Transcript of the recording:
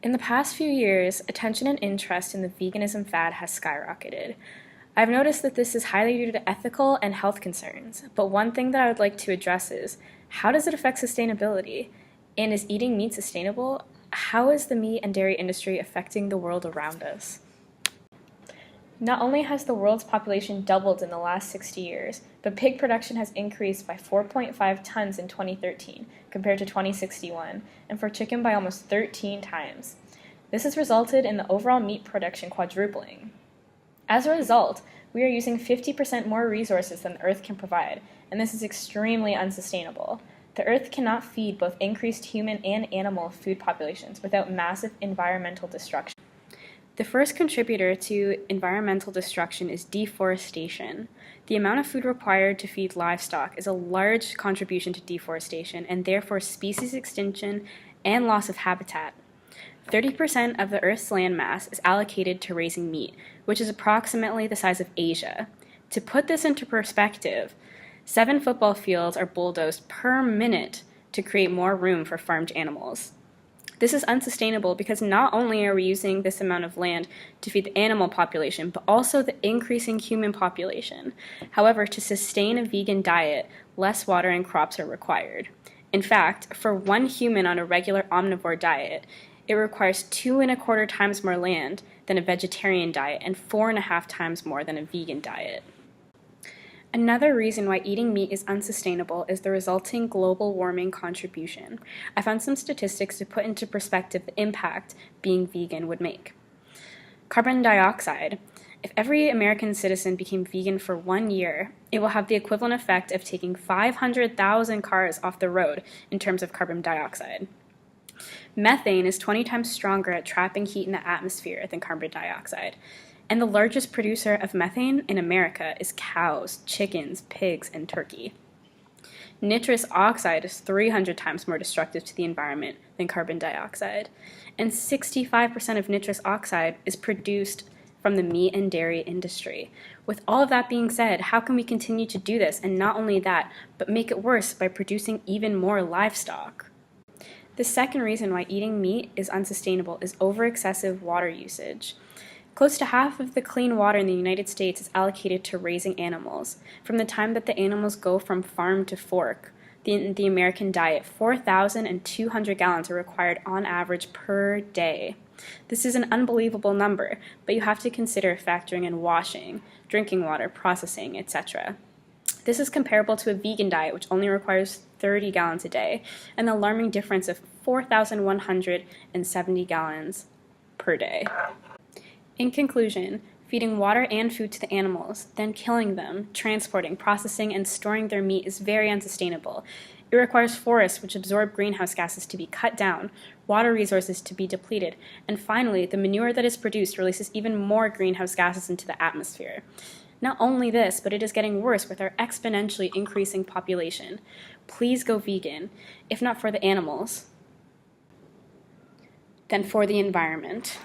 In the past few years, attention and interest in the veganism fad has skyrocketed. I've noticed that this is highly due to ethical and health concerns, but one thing that I would like to address is, how does it affect sustainability? And is eating meat sustainable? How is the meat and dairy industry affecting the world around us? Not only has the world's population doubled in the last 60 years, but pig production has increased by 4.5 tons in 2013 compared to 2061, and for chicken by almost 13 times. This has resulted in the overall meat production quadrupling. As a result, we are using 50% more resources than the Earth can provide, and this is extremely unsustainable. The Earth cannot feed both increased human and animal food populations without massive environmental destruction. The first contributor to environmental destruction is deforestation. The amount of food required to feed livestock is a large contribution to deforestation and therefore species extinction and loss of habitat. 30% of the Earth's land mass is allocated to raising meat, which is approximately the size of Asia. To put this into perspective, 7 football fields are bulldozed per minute to create more room for farmed animals. This is unsustainable because not only are we using this amount of land to feed the animal population, but also the increasing human population. However, to sustain a vegan diet, less water and crops are required. In fact, for one human on a regular omnivore diet, it requires 2.25 times more land than a vegetarian diet and 4.5 times more than a vegan diet. Another reason why eating meat is unsustainable is the resulting global warming contribution. I found some statistics to put into perspective the impact being vegan would make. Carbon dioxide. If every American citizen became vegan for 1 year, it will have the equivalent effect of taking 500,000 cars off the road in terms of carbon dioxide. Methane is 20 times stronger at trapping heat in the atmosphere than carbon dioxide. And the largest producer of methane in America is cows, chickens, pigs, and turkey. Nitrous oxide is 300 times more destructive to the environment than carbon dioxide, and 65% of nitrous oxide is produced from the meat and dairy industry. With all of that being said, how can we continue to do this, and not only that, but make it worse by producing even more livestock? The second reason why eating meat is unsustainable is over-excessive water usage. Close to half of the clean water in the United States is allocated to raising animals. From the time that the animals go from farm to fork, in the American diet, 4,200 gallons are required on average per day. This is an unbelievable number, but you have to consider factoring in washing, drinking water, processing, etc. This is comparable to a vegan diet, which only requires 30 gallons a day, an alarming difference of 4,170 gallons per day. In conclusion, feeding water and food to the animals, then killing them, transporting, processing, and storing their meat is very unsustainable. It requires forests which absorb greenhouse gases to be cut down, water resources to be depleted, and finally, the manure that is produced releases even more greenhouse gases into the atmosphere. Not only this, but it is getting worse with our exponentially increasing population. Please go vegan, if not for the animals, then for the environment.